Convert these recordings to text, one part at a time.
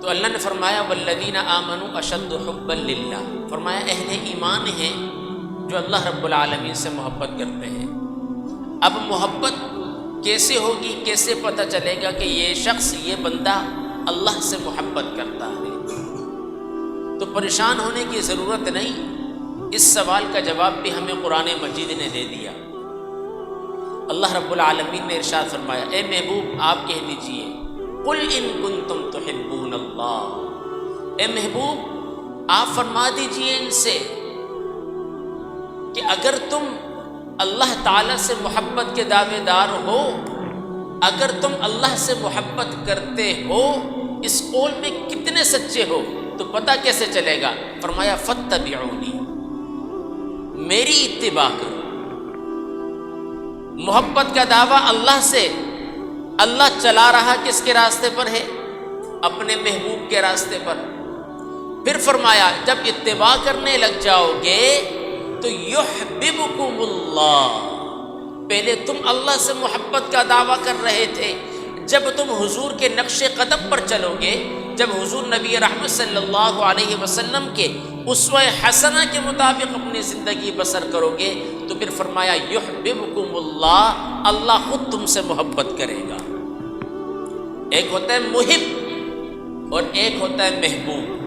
تو اللہ نے فرمایا والذین آمنوا اشد حبا للہ، فرمایا اہل ایمان ہیں جو اللہ رب العالمین سے محبت کرتے ہیں۔ اب محبت کیسے ہوگی، کیسے پتہ چلے گا کہ یہ شخص، یہ بندہ اللہ سے محبت کرتا ہے؟ تو پریشان ہونے کی ضرورت نہیں، اس سوال کا جواب بھی ہمیں قرآن مجید نے دے دیا۔ اللہ رب العالمین نے ارشاد فرمایا، اے محبوب آپ کہہ دیجئے قل ان کنتم تحبون اللہ، اے محبوب آپ فرما دیجئے ان سے کہ اگر تم اللہ تعالیٰ سے محبت کے دعوے دار ہو، اگر تم اللہ سے محبت کرتے ہو، اس قول میں کتنے سچے ہو تو پتہ کیسے چلے گا؟ فرمایا فاتبعونی، میری اتباع کرو۔ محبت کا دعویٰ اللہ سے، اللہ چلا رہا کس کے راستے پر ہے؟ اپنے محبوب کے راستے پر۔ پھر فرمایا جب اتباع کرنے لگ جاؤ گے تو یحببکم اللہ، پہلے تم اللہ سے محبت کا دعویٰ کر رہے تھے، جب تم حضور کے نقش قدم پر چلو گے، جب حضور نبی رحمت صلی اللہ علیہ وسلم کے اسوہ حسنہ کے مطابق اپنی زندگی بسر کرو گے تو پھر فرمایا یحببکم اللہ، اللہ خود تم سے محبت کرے گا۔ ایک ہوتا ہے محب اور ایک ہوتا ہے محبوب۔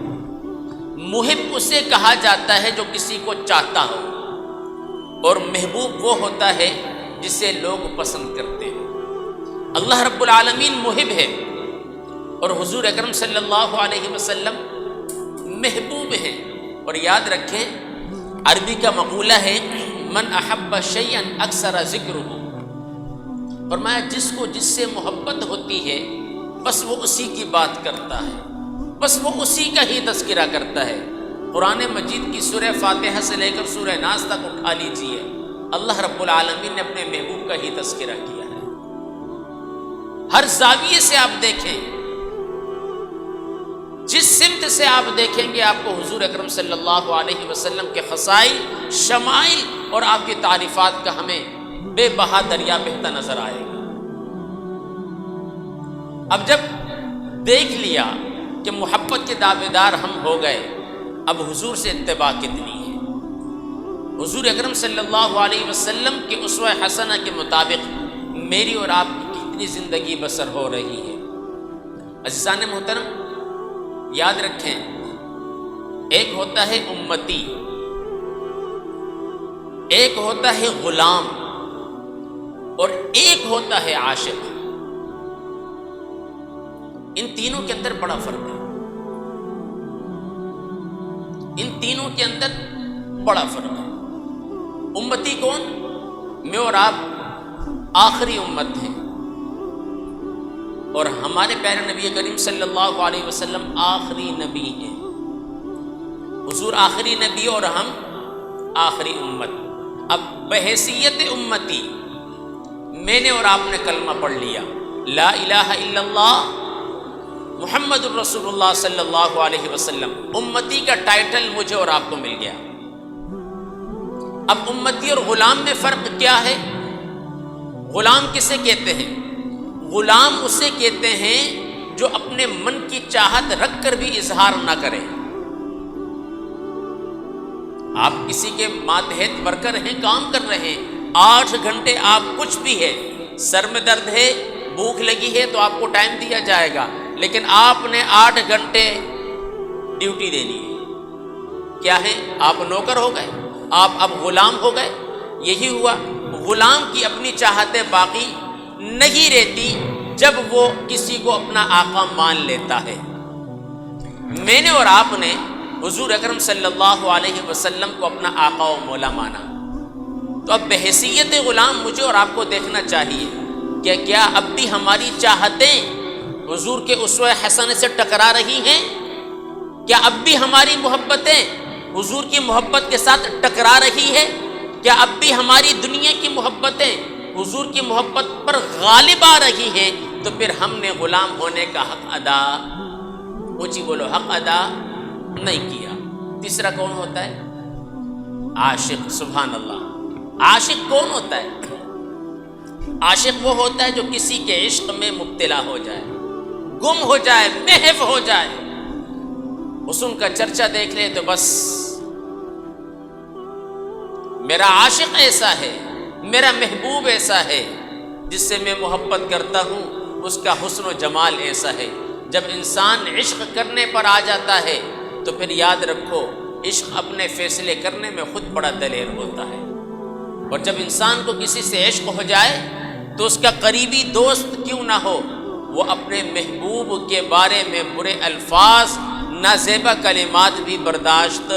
محب اسے کہا جاتا ہے جو کسی کو چاہتا ہو، اور محبوب وہ ہوتا ہے جسے لوگ پسند کرتے ہیں۔ اللہ رب العالمین محب ہے اور حضور اکرم صلی اللہ علیہ وسلم محبوب ہیں۔ اور یاد رکھیں عربی کا مقولہ ہے من احب شیئا اکثر ذکرہ، فرمایا جس کو جس سے محبت ہوتی ہے بس وہ اسی کی بات کرتا ہے، بس وہ اسی کا ہی تذکرہ کرتا ہے۔ قرآن مجید کی سورہ فاتحہ سے لے کر سورہ ناس تک اٹھا لیجیے، اللہ رب العالمین نے اپنے محبوب کا ہی تذکرہ کیا ہے۔ ہر زاویے سے آپ دیکھیں، جس سمت سے آپ دیکھیں گے آپ کو حضور اکرم صلی اللہ علیہ وسلم کے خصائل، شمائل اور آپ کی تعریفات کا ہمیں بے بہا دریا بہتا نظر آئے گا۔ اب جب دیکھ لیا کہ محبت کے دعوے دار ہم ہو گئے، اب حضور سے اتباع کتنی ہے؟ حضور اکرم صلی اللہ علیہ وسلم کے اسوہ حسنہ کے مطابق میری اور آپ کی کتنی زندگی بسر ہو رہی ہے؟ عزیزان محترم یاد رکھیں، ایک ہوتا ہے امتی، ایک ہوتا ہے غلام، اور ایک ہوتا ہے عاشق۔ ان تینوں کے اندر بڑا فرق ہے، ان تینوں کے اندر بڑا فرق ہے۔ امتی کون؟ میں اور آپ آخری امت ہیں، اور ہمارے پیارے نبی کریم صلی اللہ علیہ وسلم آخری نبی ہیں۔ حضور آخری نبی اور ہم آخری امت۔ اب بحیثیت امتی میں نے اور آپ نے کلمہ پڑھ لیا لا الہ الا اللہ محمد الرسول اللہ صلی اللہ علیہ وسلم، امتی کا ٹائٹل مجھے اور آپ کو مل گیا۔ اب امتی اور غلام میں فرق کیا ہے؟ غلام کسے کہتے ہیں؟ غلام اسے کہتے ہیں جو اپنے من کی چاہت رکھ کر بھی اظہار نہ کرے۔ آپ کسی کے ماتحت ورکر ہیں، کام کر رہے ہیں، 8 گھنٹے آپ کچھ بھی ہے، سر میں درد ہے، بھوک لگی ہے تو آپ کو ٹائم دیا جائے گا، لیکن آپ نے 8 گھنٹے ڈیوٹی دینی ہے۔ کیا ہے؟ آپ نوکر ہو گئے، آپ اب غلام ہو گئے۔ یہی ہوا، غلام کی اپنی چاہتیں باقی نہیں رہتی جب وہ کسی کو اپنا آقا مان لیتا ہے۔ میں نے اور آپ نے حضور اکرم صلی اللہ علیہ وسلم کو اپنا آقا و مولا مانا، تو اب بحیثیت غلام مجھے اور آپ کو دیکھنا چاہیے کہ کیا اب بھی ہماری چاہتیں حضور کے اسوہ حسنہ سے ٹکرا رہی ہیں؟ کیا اب بھی ہماری محبتیں حضور کی محبت کے ساتھ ٹکرا رہی ہے؟ کیا اب بھی ہماری دنیا کی محبتیں حضور کی محبت پر غالب آ رہی ہیں؟ تو پھر ہم نے غلام ہونے کا حق ادا، اونچی بولو، حق ادا نہیں کیا۔ تیسرا کون ہوتا ہے؟ عاشق۔ سبحان اللہ۔ عاشق کون ہوتا ہے؟ عاشق وہ ہوتا ہے جو کسی کے عشق میں مبتلا ہو جائے، گم ہو جائے، محو ہو جائے، حسن کا چرچا دیکھ لے تو بس میرا عاشق ایسا ہے، میرا محبوب ایسا ہے جس سے میں محبت کرتا ہوں، اس کا حسن و جمال ایسا ہے۔ جب انسان عشق کرنے پر آ جاتا ہے تو پھر یاد رکھو عشق اپنے فیصلے کرنے میں خود بڑا دلیر ہوتا ہے، اور جب انسان کو کسی سے عشق ہو جائے تو اس کا قریبی دوست کیوں نہ ہو، وہ اپنے محبوب کے بارے میں برے الفاظ، نازیبا کلمات بھی برداشت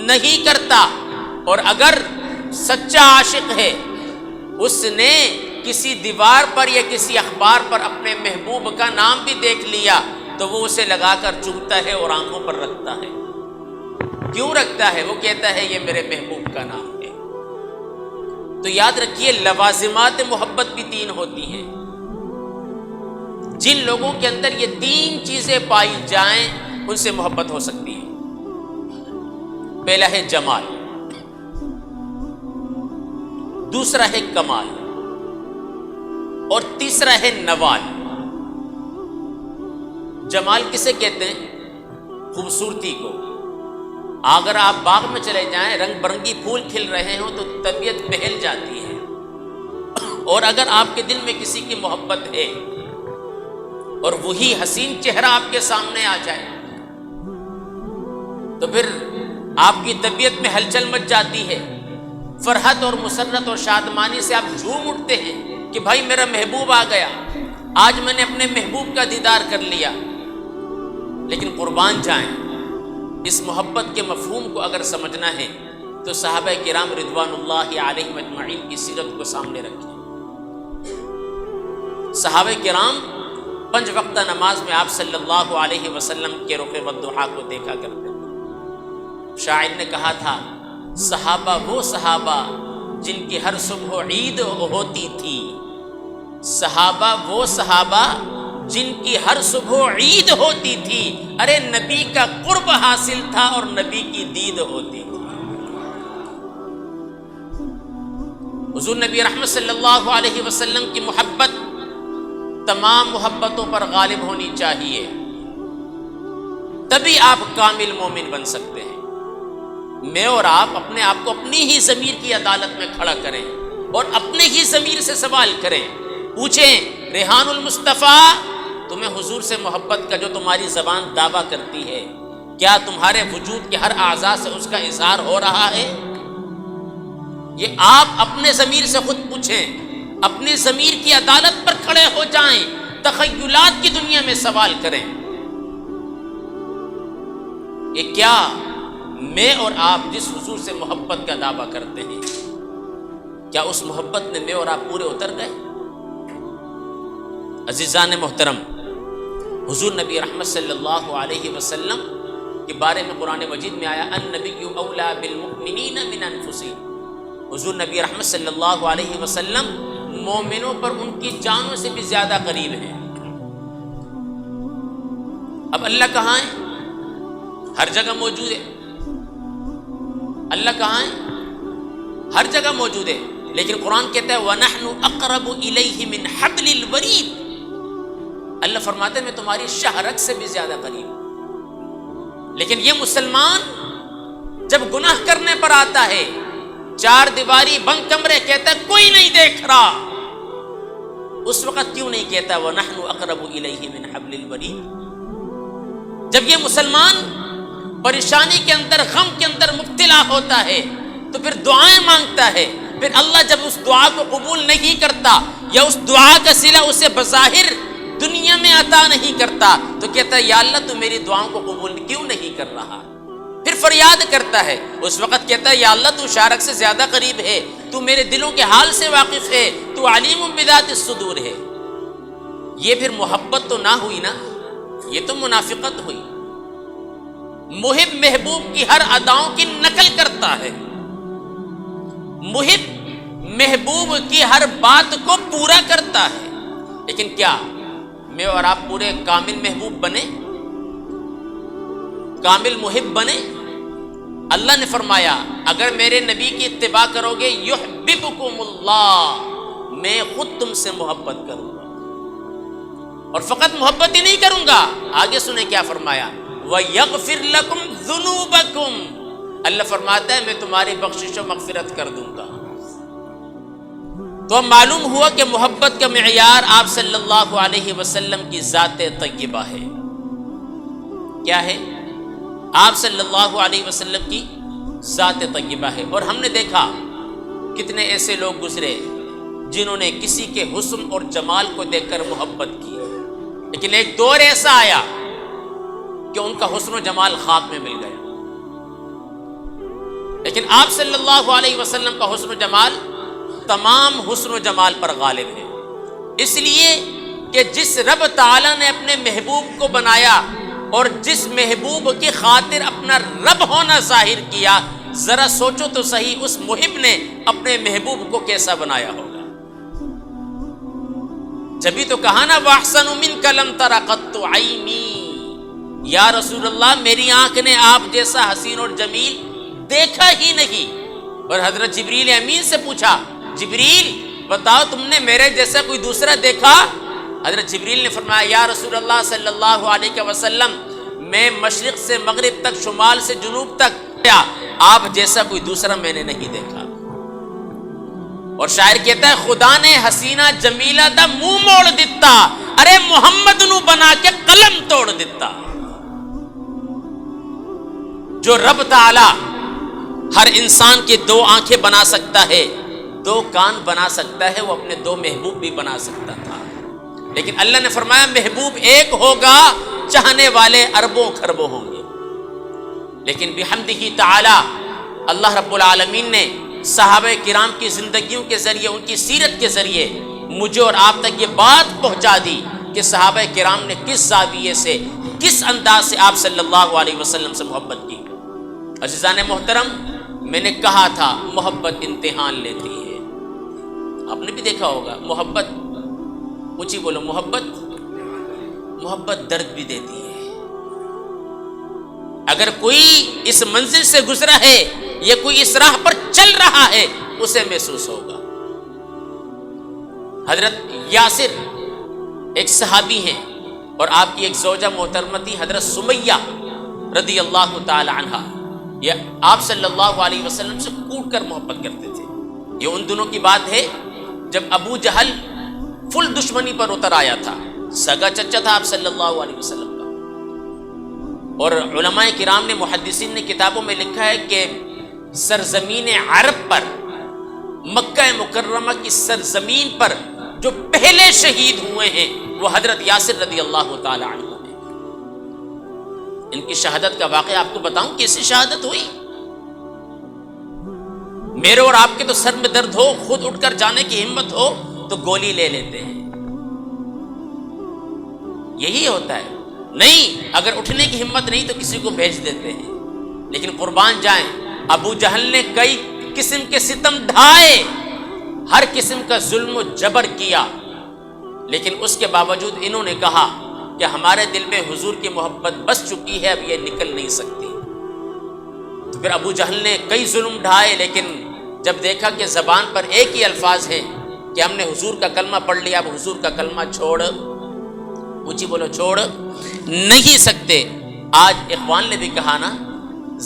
نہیں کرتا۔ اور اگر سچا عاشق ہے، اس نے کسی دیوار پر یا کسی اخبار پر اپنے محبوب کا نام بھی دیکھ لیا تو وہ اسے لگا کر چومتا ہے اور آنکھوں پر رکھتا ہے۔ کیوں رکھتا ہے؟ وہ کہتا ہے یہ میرے محبوب کا نام ہے۔ تو یاد رکھیے لوازمات محبت بھی 3 ہوتی ہیں۔ جن لوگوں کے اندر یہ 3 چیزیں پائی جائیں ان سے محبت ہو سکتی ہے۔ پہلا ہے جمال، دوسرا ہے کمال، اور تیسرا ہے نوال۔ جمال کسے کہتے ہیں؟ خوبصورتی کو۔ اگر آپ باغ میں چلے جائیں، رنگ برنگی پھول کھل رہے ہوں تو طبیعت بہل جاتی ہے، اور اگر آپ کے دل میں کسی کی محبت ہے اور وہی حسین چہرہ آپ کے سامنے آ جائے تو پھر آپ کی طبیعت میں ہلچل مچ جاتی ہے، فرحت اور مسرت اور شادمانی سے آپ جھوم اٹھتے ہیں کہ بھائی میرا محبوب آ گیا، آج میں نے اپنے محبوب کا دیدار کر لیا۔ لیکن قربان جائیں، اس محبت کے مفہوم کو اگر سمجھنا ہے تو صحابہ کرام رضوان اللہ علیہم اجمعین کی سیرت کو سامنے رکھیں۔ صحابہ کرام 5 وقتہ نماز میں آپ صلی اللہ علیہ وسلم کے رخ والضحیٰ کو دیکھا کرتے تھے۔ شاعر نے کہا تھا، صحابہ وہ صحابہ جن کی ہر صبح عید ہوتی تھی، صحابہ وہ صحابہ جن کی ہر صبح عید ہوتی تھی، ارے نبی کا قرب حاصل تھا اور نبی کی دید ہوتی تھی۔ حضور نبی رحمت صلی اللہ علیہ وسلم کی محبت تمام محبتوں پر غالب ہونی چاہیے، تبھی آپ کامل مومن بن سکتے ہیں۔ میں اور آپ اپنے آپ کو اپنی ہی ضمیر کی عدالت میں کھڑا کریں اور اپنے ہی ضمیر سے سوال کریں، پوچھیں ریحان المصطفیٰ، تمہیں حضور سے محبت کا جو تمہاری زبان دعویٰ کرتی ہے، کیا تمہارے وجود کے ہر اعضاء سے اس کا اظہار ہو رہا ہے؟ یہ آپ اپنے ضمیر سے خود پوچھیں، اپنے ضمیر کی عدالت پر کھڑے ہو جائیں، تخیلات کی دنیا میں سوال کریں کہ کیا میں اور آپ جس حضور سے محبت کا دعویٰ کرتے ہیں، کیا اس محبت میں میں اور آپ پورے اتر گئے؟ عزیزان محترم، حضور نبی رحمت صلی اللہ علیہ وسلم کے بارے میں قرآن مجید میں آیا النبی اولیٰ بالمؤمنین من انفسہم۔ حضور نبی رحمت صلی اللہ علیہ وسلم مومنوں پر ان کی جانوں سے بھی زیادہ قریب ہیں۔ اب اللہ کہاں ہے؟ ہر جگہ موجود ہے۔ اللہ کہاں ہے؟ ہر جگہ موجود ہے، لیکن قرآن کہتا ہے وَنَحْنُ أَقْرَبُ إِلَيْهِ مِنْ حَبْلِ الْوَرِيدِ۔ اللہ فرماتے ہیں میں تمہاری شہرک سے بھی زیادہ قریب ہوں۔ لیکن یہ مسلمان جب گناہ کرنے پر آتا ہے، 4 دیواری بند کمرے، کہتا ہے کوئی نہیں دیکھ رہا، اس وقت کیوں نہیں کہتا وَنَحْنُ أَقْرَبُ إِلَيْهِ مِنْ حَبْلِ الْوَرِيدِ؟ جب یہ مسلمان پریشانی کے اندر، غم کے اندر مبتلا ہوتا ہے تو پھر دعائیں مانگتا ہے، پھر اللہ جب اس دعا کو قبول نہیں کرتا یا اس دعا کا صلہ اسے بظاہر دنیا میں عطا نہیں کرتا تو کہتا ہے یا اللہ تو میری دعاؤں کو قبول کیوں نہیں کر رہا؟ پھر فریاد کرتا ہے، اس وقت کہتا ہے یا اللہ تو شارک سے زیادہ قریب ہے، تو میرے دلوں کے حال سے واقف ہے، تو علیم بذات الصدور ہے۔ یہ پھر محبت تو نہ ہوئی نا، یہ تو منافقت ہوئی۔ محب محبوب کی ہر اداؤں کی نقل کرتا ہے، محب محبوب کی ہر بات کو پورا کرتا ہے، لیکن کیا میں اور آپ پورے کامل محبوب بنے، کامل محب بنے؟ اللہ نے فرمایا اگر میرے نبی کی اتباع کرو گے یحببکم اللہ، میں خود تم سے محبت کروں گا، اور فقط محبت ہی نہیں کروں گا، آگے سنیں کیا فرمایا وَيَغْفِرْ لَكُمْ ذُنُوبَكُمْ، اللہ فرماتا ہے میں تمہاری بخشش و مغفرت کر دوں گا۔ تو اب معلوم ہوا کہ محبت کا معیار آپ صلی اللہ علیہ وسلم کی ذات طیبہ ہے۔ کیا ہے؟ آپ صلی اللہ علیہ وسلم کی ذات طیبہ ہے۔ اور ہم نے دیکھا کتنے ایسے لوگ گزرے جنہوں نے کسی کے حسن اور جمال کو دیکھ کر محبت کی، لیکن ایک دور ایسا آیا کہ ان کا حسن و جمال خاک میں مل گیا، لیکن آپ صلی اللہ علیہ وسلم کا حسن و جمال تمام حسن و جمال پر غالب ہے، اس لیے کہ جس رب تعالیٰ نے اپنے محبوب کو بنایا اور جس محبوب کی خاطر اپنا رب ہونا ظاہر کیا، ذرا سوچو تو صحیح اس محب نے اپنے محبوب کو کیسا بنایا ہوگا۔ جبھی تو کہا نا وَأَحْسَنُ مِنْكَ لَمْ تَرَ قَطُّ عَيْنِي، یا رسول اللہ میری آنکھ نے آپ جیسا حسین اور جمیل دیکھا ہی نہیں۔ اور حضرت جبریل امین سے پوچھا جبریل بتاؤ تم نے میرے جیسا کوئی دوسرا دیکھا؟ حضرت جبریل نے فرمایا یا رسول اللہ صلی اللہ علیہ وسلم میں مشرق سے مغرب تک شمال سے جنوب تک آپ جیسا کوئی دوسرا میں نے نہیں دیکھا۔ اور شاعر کہتا ہے خدا نے حسینہ جمیلہ دا منہ موڑ دیتا، ارے محمد نو بنا کے قلم توڑ دیتا۔ جو رب تعالی ہر انسان کی دو آنکھیں بنا سکتا ہے، دو کان بنا سکتا ہے، وہ اپنے دو محبوب بھی بنا سکتا تھا، لیکن اللہ نے فرمایا محبوب ایک ہوگا، چاہنے والے اربوں خربوں ہوں گے۔ لیکن بحمدہ تعالی اللہ رب العالمین نے صحابہ کرام کی زندگیوں کے ذریعے، ان کی سیرت کے ذریعے مجھے اور آپ تک یہ بات پہنچا دی کہ صحابہ کرام نے کس زاویے سے، کس انداز سے آپ صلی اللہ علیہ وسلم سے محبت کی۔ عزیزان محترم، میں نے کہا تھا محبت امتحان لیتی ہے۔ آپ نے بھی دیکھا ہوگا محبت، اونچی بولو، محبت درد بھی دیتی ہے۔ اگر کوئی اس منزل سے گزرا ہے یا کوئی اس راہ پر چل رہا ہے اسے محسوس ہوگا۔ حضرت یاسر ایک صحابی ہیں اور آپ کی ایک زوجہ محترمہ تھی حضرت سمیہ رضی اللہ تعالی عنہا، یہ آپ صلی اللہ علیہ وسلم سے کوٹ کر محبت کرتے تھے۔ یہ ان دنوں کی بات ہے جب ابو جہل فل دشمنی پر اتر آیا تھا، سگا چچا تھا آپ صلی اللہ علیہ وسلم کا۔ اور علماء کرام نے، محدثین نے کتابوں میں لکھا ہے کہ سرزمین عرب پر، مکہ مکرمہ کی سرزمین پر جو پہلے شہید ہوئے ہیں وہ حضرت یاسر رضی اللہ تعالی عنہ ہیں۔ ان کی شہادت کا واقعہ آپ کو بتاؤں، کیسی شہادت ہوئی؟ میرے اور آپ کے تو سر میں درد ہو، خود اٹھ کر جانے کی ہمت ہو تو گولی لے لیتے ہیں، یہی ہوتا ہے۔ نہیں، اگر اٹھنے کی ہمت نہیں تو کسی کو بھیج دیتے ہیں۔ لیکن قربان جائیں، ابو جہل نے کئی قسم کے ستم ڈھائے، ہر قسم کا ظلم و جبر کیا، لیکن اس کے باوجود انہوں نے کہا کہ ہمارے دل میں حضور کی محبت بس چکی ہے، اب یہ نکل نہیں سکتی۔ تو پھر ابو جہل نے کئی ظلم ڈھائے، لیکن جب دیکھا کہ زبان پر ایک ہی الفاظ ہے کہ ہم نے حضور کا کلمہ پڑھ لیا، اب حضور کا کلمہ چھوڑ، اونچی بولو، چھوڑ نہیں سکتے۔ آج اخوان نے بھی کہا نا،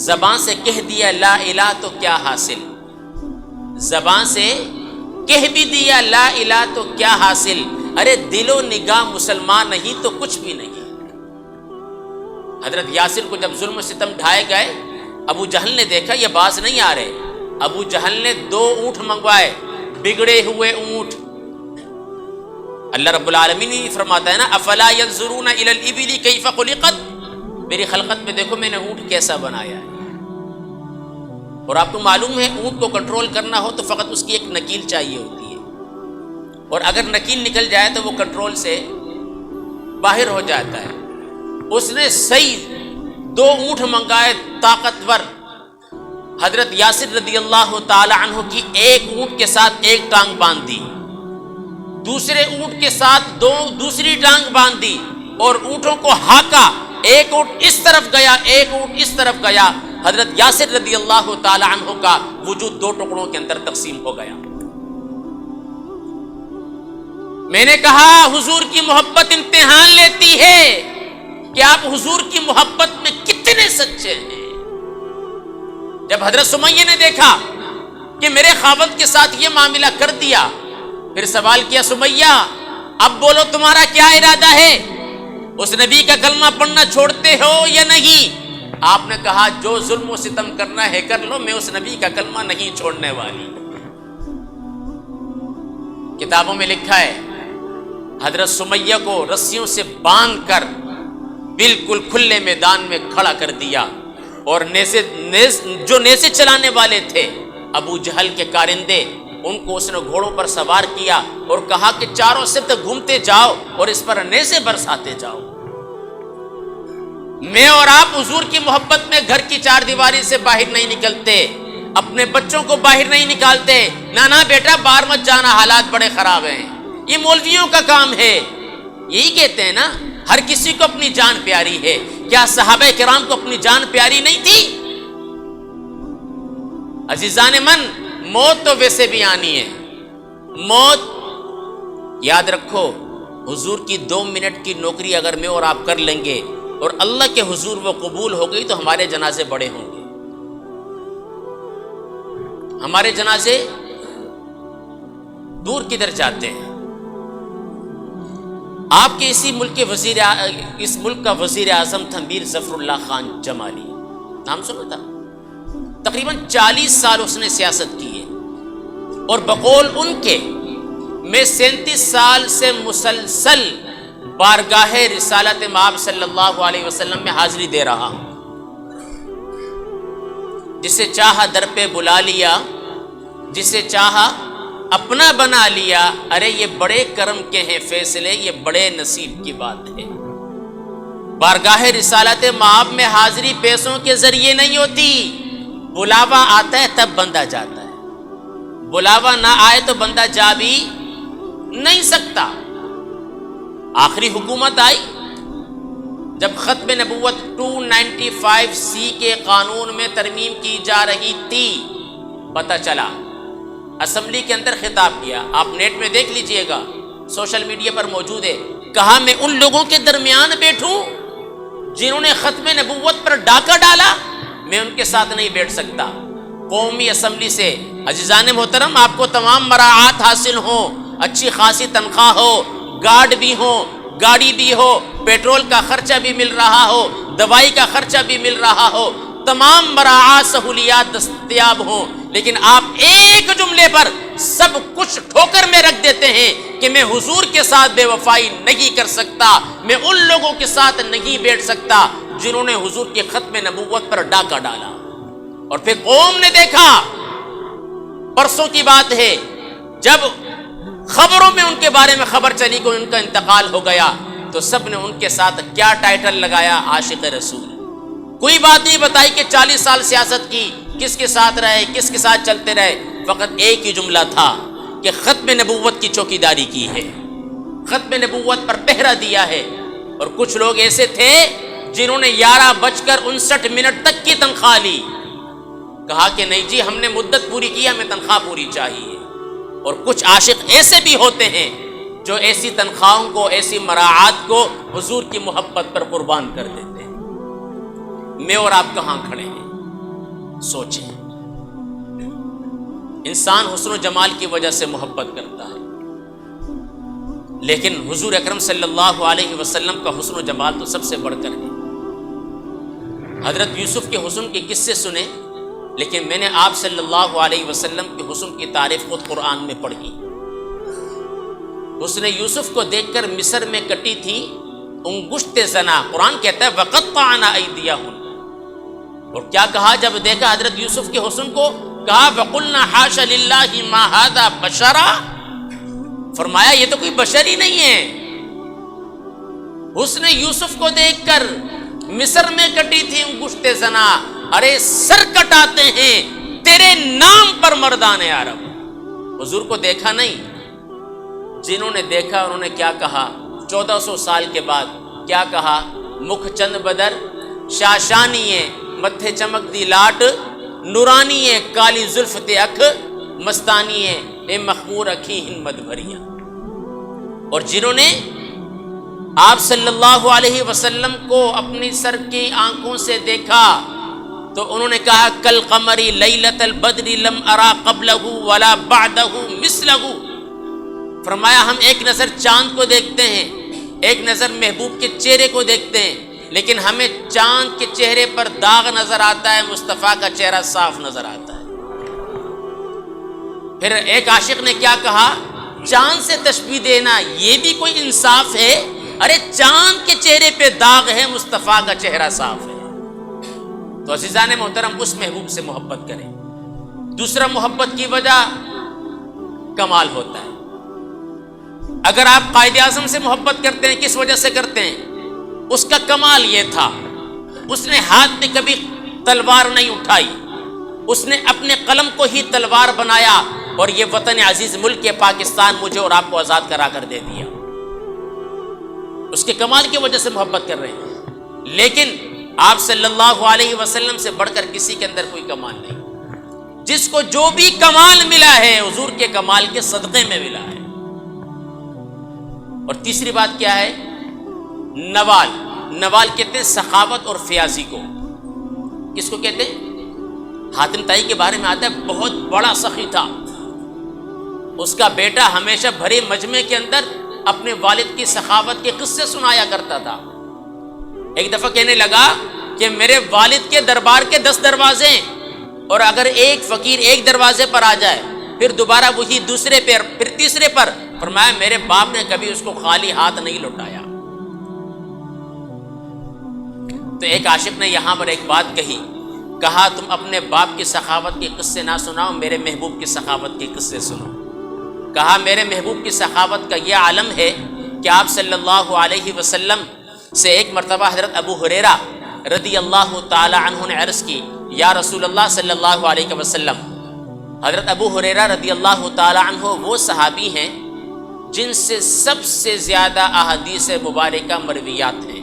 زبان سے کہہ دیا لا الہ تو کیا حاصل، زبان سے کہہ بھی دیا لا الہ تو کیا حاصل، ارے دل و نگاہ مسلمان نہیں تو کچھ بھی نہیں۔ حضرت یاسر کو جب ظلم و ستم ڈھائے گئے، ابو جہل نے دیکھا یہ باز نہیں آ رہے، ابو جہل نے 2 اونٹ منگوائے، بگڑے ہوئے اونٹ۔ اللہ رب العالمین نے فرماتا ہے نا افلا ينظرون الى الابل كيف خلقت، میری خلقت میں دیکھو میں نے اونٹ کیسا بنایا ہے۔ اور آپ کو معلوم ہے اونٹ کو کنٹرول کرنا ہو تو فقط اس کی ایک نکیل چاہیے ہوتی ہے، اور اگر نکیل نکل جائے تو وہ کنٹرول سے باہر ہو جاتا ہے۔ اس نے صحیح 2 اونٹ منگائے طاقتور، حضرت یاسر رضی اللہ تعالی عنہ کی ایک اونٹ کے ساتھ ایک ٹانگ باندھ دی، دوسرے اونٹ کے ساتھ دوسری ٹانگ باندھ دی، اور اونٹوں کو ہاکا، ایک اونٹ اس طرف گیا ایک اونٹ اس طرف گیا، حضرت یاسر رضی اللہ تعالی عنہ کا وجود 2 ٹکڑوں کے اندر تقسیم ہو گیا۔ میں نے کہا حضور کی محبت امتحان لیتی ہے کہ آپ حضور کی محبت میں سچے ہیں۔ جب حضرت سمیہ نے دیکھا کہ میرے خاوند کے ساتھ یہ معاملہ کر دیا، پھر سوال کیا سمیہ اب بولو تمہارا کیا ارادہ ہے؟ اس نبی کا کلمہ پڑھنا چھوڑتے ہو یا نہیں؟ آپ نے کہا جو ظلم و ستم کرنا ہے کر لو، میں اس نبی کا کلمہ نہیں چھوڑنے والی۔ کتابوں میں لکھا ہے حضرت سمیہ کو رسیوں سے باندھ کر بالکل کھلے میدان میں کھڑا کر دیا، اور جو نیزے چلانے والے تھے ابو جہل کے کارندے، ان کو اس نے گھوڑوں پر سوار کیا اور کہا کہ چاروں سمت گھومتے جاؤ اور اس پر نیزے برساتے جاؤ۔ میں اور آپ حضور کی محبت میں گھر کی چار دیواری سے باہر نہیں نکلتے، اپنے بچوں کو باہر نہیں نکالتے، نانا بیٹا باہر مت جانا، حالات بڑے خراب ہیں، یہ مولویوں کا کام ہے۔ یہی کہتے ہیں نا ہر کسی کو اپنی جان پیاری ہے، کیا صحابہ کرام کو اپنی جان پیاری نہیں تھی؟ عزیزان من، موت تو ویسے بھی آنی ہے، موت یاد رکھو، حضور کی 2 منٹ کی نوکری اگر میں اور آپ کر لیں گے اور اللہ کے حضور وہ قبول ہو گئی تو ہمارے جنازے بڑے ہوں گے، ہمارے جنازے دور کدھر جاتے ہیں۔ آپ کے اس ملک کا وزیر اعظم تھا میر ظفر اللہ خان جمالی، نام سنا تھا؟ تقریباً 40 سال اس نے سیاست کی ہے، اور بقول ان کے میں 37 سال سے مسلسل بارگاہ رسالت مآب صلی اللہ علیہ وسلم میں حاضری دے رہا ہوں۔ جسے چاہا در پہ بلا لیا، جسے چاہا اپنا بنا لیا، ارے یہ بڑے کرم کے ہیں فیصلے، یہ بڑے نصیب کی بات ہے۔ بارگاہ رسالت مآب میں حاضری پیسوں کے ذریعے نہیں ہوتی، بلاوا آتا ہے تب بندہ جاتا ہے، بلاوا نہ آئے تو بندہ جا بھی نہیں سکتا۔ آخری حکومت آئی جب ختم نبوت 295C کے قانون میں ترمیم کی جا رہی تھی، پتہ چلا، اسمبلی کے اندر خطاب کیا، آپ نیٹ میں دیکھ لیجئے گا، سوشل میڈیا پر موجود ہے، کہا میں ان لوگوں کے درمیان بیٹھوں جنہوں نے ختم نبوت پر ڈاکہ ڈالا، میں ان کے ساتھ نہیں بیٹھ سکتا۔ قومی اسمبلی سے عزیزان محترم آپ کو تمام مراعات حاصل ہوں، اچھی خاصی تنخواہ ہو، گارڈ بھی ہو، گاڑی بھی ہو، پیٹرول کا خرچہ بھی مل رہا ہو، دوائی کا خرچہ بھی مل رہا ہو، تمام مراعات سہولیات دستیاب ہوں، لیکن آپ ایک جملے پر سب کچھ ٹھوکر میں رکھ دیتے ہیں کہ میں حضور کے ساتھ بے وفائی نہیں کر سکتا، میں ان لوگوں کے ساتھ نہیں بیٹھ سکتا جنہوں نے حضور کی ختم نبوت پر ڈاکہ ڈالا۔ اور پھر قوم نے دیکھا، پرسوں کی بات ہے، جب خبروں میں ان کے بارے میں خبر چلی کہ ان کا انتقال ہو گیا، تو سب نے ان کے ساتھ کیا ٹائٹل لگایا؟ عاشق رسول۔ کوئی بات نہیں بتائی کہ 40 سال سیاست کی، کس کے ساتھ رہے، کس کے ساتھ چلتے رہے، فقط ایک ہی جملہ تھا کہ ختم نبوت کی چوکیداری کی ہے، ختم نبوت پر پہرا دیا ہے۔ اور کچھ لوگ ایسے تھے جنہوں نے 11:59 تک کی تنخواہ لی، کہا کہ نہیں جی ہم نے مدت پوری کی، ہمیں تنخواہ پوری چاہیے۔ اور کچھ عاشق ایسے بھی ہوتے ہیں جو ایسی تنخواہوں کو، ایسی مراعات کو حضور کی محبت پر قربان کر دیتے ہیں۔ میں اور آپ کہاں کھڑے ہیں؟ سوچیں۔ انسان حسن و جمال کی وجہ سے محبت کرتا ہے، لیکن حضور اکرم صلی اللہ علیہ وسلم کا حسن و جمال تو سب سے بڑھ کر ہے۔ حضرت یوسف کے حسن کے قصے سنے، لیکن میں نے آپ صلی اللہ علیہ وسلم کے حسن کی تعریف خود قرآن میں پڑھی۔ حسن یوسف کو دیکھ کر مصر میں کٹی تھی انگشت زنا، قرآن کہتا ہے وَقَطَّعْنَا أَيْدِيَهُنَّ۔ اور کیا کہا جب دیکھا حضرت یوسف کے حسن کو؟ کہا وَقُلْنَا حَاشَ لِلَّهِ مَا هَذَا بَشَرًا، فرمایا یہ تو کوئی بشر ہی نہیں ہے۔ حسن یوسف کو دیکھ کر مصر میں کٹی تھی انگشت زنا، ارے سر کٹاتے ہیں تیرے نام پر مردان عرب۔ حضور کو دیکھا نہیں، جنہوں نے دیکھا انہوں نے کیا کہا؟ 1400 سال کے بعد کیا کہا؟ مکھ چند بدر شاشانی ہے، متھے چمک دی لاٹ نورانی ہے، کالی زلف تے اکھ مستانی ہے، اے مخمور اکھی ہمت بھریاں۔ اور جنہوں نے آپ صلی اللہ علیہ وسلم کو اپنی سر کی آنکھوں سے دیکھا تو انہوں نے کہا کل قمری لیلۃ البدر لم ارا قبلہ ولا بعدہ مثلہ. فرمایا ہم ایک نظر چاند کو دیکھتے ہیں، ایک نظر محبوب کے چہرے کو دیکھتے ہیں، لیکن ہمیں چاند کے چہرے پر داغ نظر آتا ہے، مصطفیٰ کا چہرہ صاف نظر آتا ہے. پھر ایک عاشق نے کیا کہا، چاند سے تشبیہ دینا یہ بھی کوئی انصاف ہے؟ ارے چاند کے چہرے پہ داغ ہے، مصطفیٰ کا چہرہ صاف ہے. تو عزیزان محترم اس محبوب سے محبت کریں. دوسرا محبت کی وجہ کمال ہوتا ہے. اگر آپ قائد اعظم سے محبت کرتے ہیں کس وجہ سے کرتے ہیں؟ اس کا کمال یہ تھا اس نے ہاتھ میں کبھی تلوار نہیں اٹھائی، اس نے اپنے قلم کو ہی تلوار بنایا اور یہ وطن عزیز ملک کے پاکستان مجھے اور آپ کو آزاد کرا کر دے دیا. اس کے کمال کی وجہ سے محبت کر رہے ہیں. لیکن آپ صلی اللہ علیہ وسلم سے بڑھ کر کسی کے اندر کوئی کمال نہیں. جس کو جو بھی کمال ملا ہے حضور کے کمال کے صدقے میں ملا ہے. اور تیسری بات کیا ہے؟ نوال. نوال کہتے ہیں سخاوت اور فیاضی کو. کس کو کہتے ہیں؟ حاتم طائی کے بارے میں آتا ہے بہت بڑا سخی تھا. اس کا بیٹا ہمیشہ بھرے مجمع کے اندر اپنے والد کی سخاوت کے قصے سنایا کرتا تھا. ایک دفعہ کہنے لگا کہ میرے والد کے دربار کے 10 دروازے ہیں اور اگر ایک فقیر ایک دروازے پر آ جائے پھر دوبارہ وہی دوسرے پر پھر تیسرے پر، فرمایا میرے باپ نے کبھی اس کو خالی ہاتھ نہیں لوٹایا. تو ایک عاشق نے یہاں پر ایک بات کہی، کہا تم اپنے باپ کی سخاوت کے قصے نہ سناؤ، میرے محبوب کی سخاوت کے قصے سنو. کہا میرے محبوب کی سخاوت کا یہ عالم ہے کہ آپ صلی اللہ علیہ وسلم سے ایک مرتبہ حضرت ابو ہریرہ رضی اللہ تعالی عنہ نے عرض کی، یا رسول اللہ صلی اللہ علیہ وسلم. حضرت ابو ہریرہ رضی اللہ تعالی عنہ وہ صحابی ہیں جن سے سب سے زیادہ احادیث مبارکہ مرویات ہیں.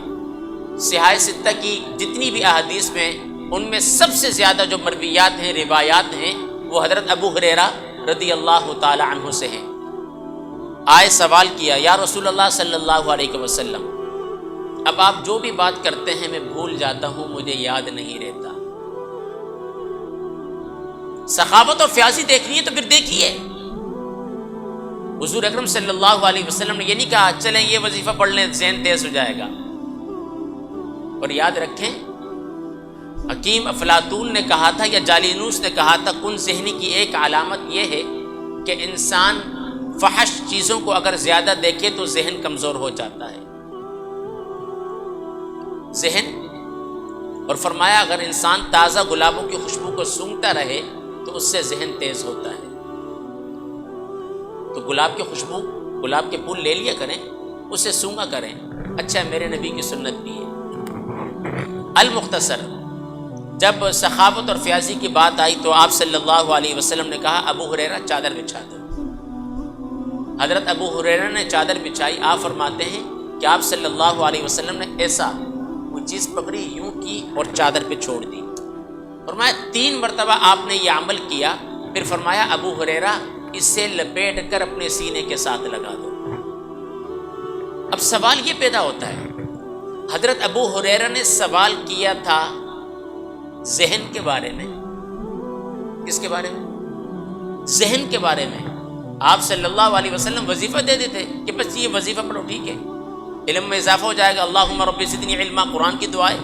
صحاح ستہ کی جتنی بھی احادیث میں ان میں سب سے زیادہ جو مرویات ہیں، روایات ہیں، وہ حضرت ابو ہریرہ رضی اللہ تعالی عنہ سے ہیں. آئے سوال کیا، یا رسول اللہ صلی اللہ علیہ وسلم اب آپ جو بھی بات کرتے ہیں میں بھول جاتا ہوں، مجھے یاد نہیں رہتا. سخاوت اور فیاضی دیکھنی ہے تو پھر دیکھیے. حضور اکرم صلی اللہ علیہ وسلم نے یہ نہیں کہا چلیں یہ وظیفہ پڑھ لیں ذہن تیز ہو جائے گا. اور یاد رکھیں حکیم افلاطون نے کہا تھا یا جالینوس نے کہا تھا کن ذہنی کی ایک علامت یہ ہے کہ انسان فحش چیزوں کو اگر زیادہ دیکھے تو ذہن کمزور ہو جاتا ہے. ذہن. اور فرمایا اگر انسان تازہ گلابوں کی خوشبو کو سونگھتا رہے تو اس سے ذہن تیز ہوتا ہے. تو گلاب کی خوشبو، گلاب کے پھول لے لیا کریں، اسے سونگا کریں. اچھا میرے نبی کی سنت بھی ہے. المختصر جب سخاوت اور فیاضی کی بات آئی تو آپ صلی اللہ علیہ وسلم نے کہا ابو ہریرہ چادر بچھا دو. حضرت ابو ہریرہ نے چادر بچھائی. آپ فرماتے ہیں کہ آپ صلی اللہ علیہ وسلم نے ایسا وہ چیز پکڑی یوں کی اور چادر پہ چھوڑ دی. فرمایا 3 مرتبہ آپ نے یہ عمل کیا. پھر فرمایا ابو ہریرہ اسے لپیٹ کر اپنے سینے کے ساتھ لگا دو. اب سوال یہ پیدا ہوتا ہے، حضرت ابو ہریرہ نے سوال کیا تھا ذہن کے بارے میں. کس کے بارے میں؟ ذہن کے بارے میں. آپ صلی اللہ علیہ وسلم وظیفہ دے دیتے کہ بس یہ وظیفہ پڑھو، ٹھیک ہے، علم میں اضافہ ہو جائے گا، اللہم رب زدنی علما، قرآن کی دعائیں.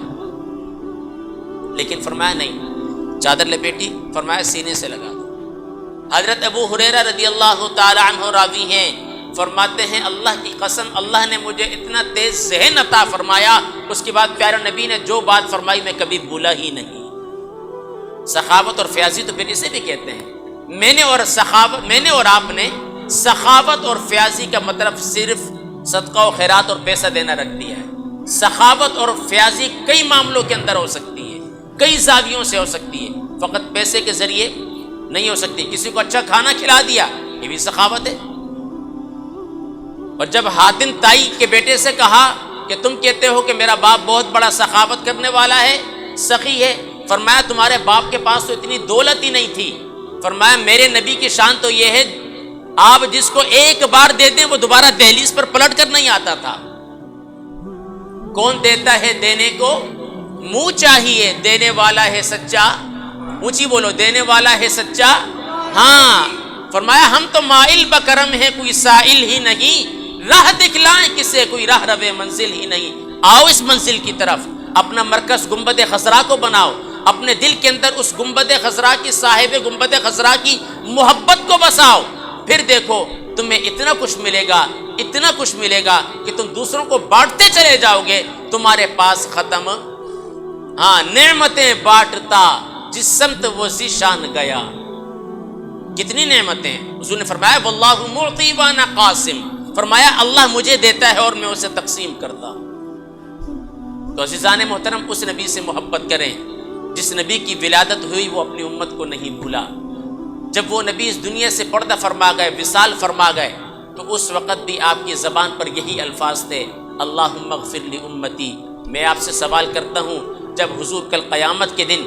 لیکن فرمایا نہیں، چادر لپیٹی، فرمایا سینے سے لگا دو. حضرت ابو ہریرہ رضی اللہ تعالی عنہ راوی ہیں، فرماتے ہیں اللہ کی قسم اللہ نے مجھے اتنا تیز ذہن عطا فرمایا، اس کے بعد پیارے نبی نے جو بات فرمائی میں کبھی بھولا ہی نہیں. سخاوت اور فیاضی تو پھر اسے بھی کہتے ہیں. میں نے اور آپ نے سخاوت اور فیاضی کا مطلب صرف صدقہ و خیرات اور پیسہ دینا رکھ دیا ہے. سخاوت اور فیاضی کئی معاملوں کے اندر ہو سکتی ہے، کئی زاویوں سے ہو سکتی ہے، فقط پیسے کے ذریعے نہیں ہو سکتی. کسی کو اچھا کھانا کھلا دیا یہ بھی سخاوت ہے. اور جب حاتم طائی کے بیٹے سے کہا کہ تم کہتے ہو کہ میرا باپ بہت بڑا سخاوت کرنے والا ہے، سخی ہے، فرمایا تمہارے باپ کے پاس تو اتنی دولت ہی نہیں تھی. فرمایا میرے نبی کی شان تو یہ ہے آپ جس کو ایک بار دے دیں وہ دوبارہ دہلیز پر پلٹ کر نہیں آتا تھا. کون دیتا ہے دینے کو منہ چاہیے، دینے والا ہے سچا، اونچی بولو، دینے والا ہے سچا۔ ہاں فرمایا ہم تو مائل بکرم ہے، کوئی سائل ہی نہیں، راہ دکھلائیں کسے، کوئی راہ روے منزل ہی نہیں۔ آؤ اس منزل کی طرف، اپنا مرکز گنبد خضرا کو بناؤ، اپنے دل کے اندر اس گنبد خضرا کی، صاحب گنبد خضرا کی محبت کو بساؤ، پھر دیکھو تمہیں اتنا کچھ ملے گا، اتنا کچھ ملے گا کہ تم دوسروں کو بانٹتے چلے جاؤ گے، تمہارے پاس ختم۔ ہاں نعمتیں بانٹتا جس سمت وہ ذیشان گیا، کتنی نعمتیں حضور نے فرمایا واللہ معطی وانا قاسم، فرمایا اللہ مجھے دیتا ہے اور میں اسے تقسیم کرتا ہوں۔ تو عزیزان محترم اس نبی سے محبت کریں جس نبی کی ولادت ہوئی وہ اپنی امت کو نہیں بھولا۔ جب وہ نبی اس دنیا سے پردہ فرما گئے، وصال فرما گئے، تو اس وقت بھی آپ کی زبان پر یہی الفاظ تھے، اللہم اغفر لی امتی۔ میں آپ سے سوال کرتا ہوں جب حضور کل قیامت کے دن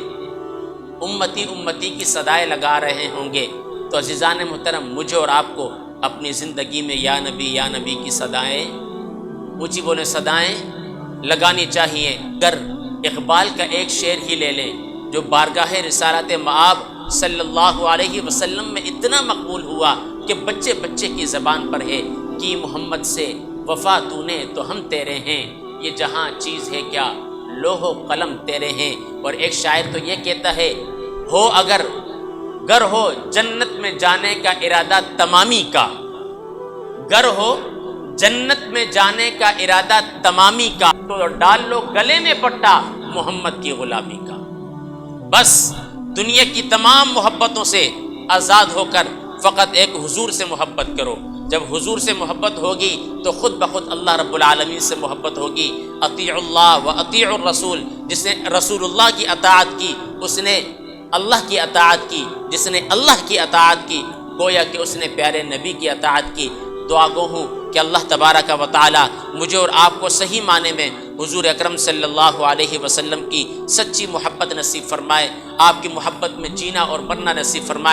امتی امتی کی صدائیں لگا رہے ہوں گے تو عزیزان محترم مجھے اور آپ کو اپنی زندگی میں یا نبی کی صدائیں، اونچی بولیں، صدائیں لگانی چاہیے۔ اگر اقبال کا ایک شعر ہی لے لیں جو بارگاہ رسالت مآب صلی اللہ علیہ وسلم میں اتنا مقبول ہوا کہ بچے بچے کی زبان پر ہے، کہ محمد سے وفا تو نے تو ہم تیرے ہیں، یہ جہاں چیز ہے کیا لوح و قلم تیرے ہیں۔ اور ایک شاعر تو یہ کہتا ہے، ہو اگر گر ہو جنت میں جانے کا ارادہ تمامی کا، گر ہو جنت میں جانے کا ارادہ تمامی کا، تو ڈال لو گلے میں پٹا محمد کی غلامی کا۔ بس دنیا کی تمام محبتوں سے آزاد ہو کر فقط ایک حضور سے محبت کرو۔ جب حضور سے محبت ہوگی تو خود بخود اللہ رب العالمین سے محبت ہوگی۔ اطیعوا اللہ و اطیعوا الرسول، جس نے رسول اللہ کی اطاعت کی اس نے اللہ کی اطاعت کی، جس نے اللہ کی اطاعت کی گویا کہ اس نے پیارے نبی کی اطاعت کی۔ دعا گو ہوں کہ اللہ تبارک و تعالی مجھے اور آپ کو صحیح معنی میں حضور اکرم صلی اللہ علیہ وسلم کی سچی محبت نصیب فرمائے، آپ کی محبت میں جینا اور مرنا نصیب فرمائے۔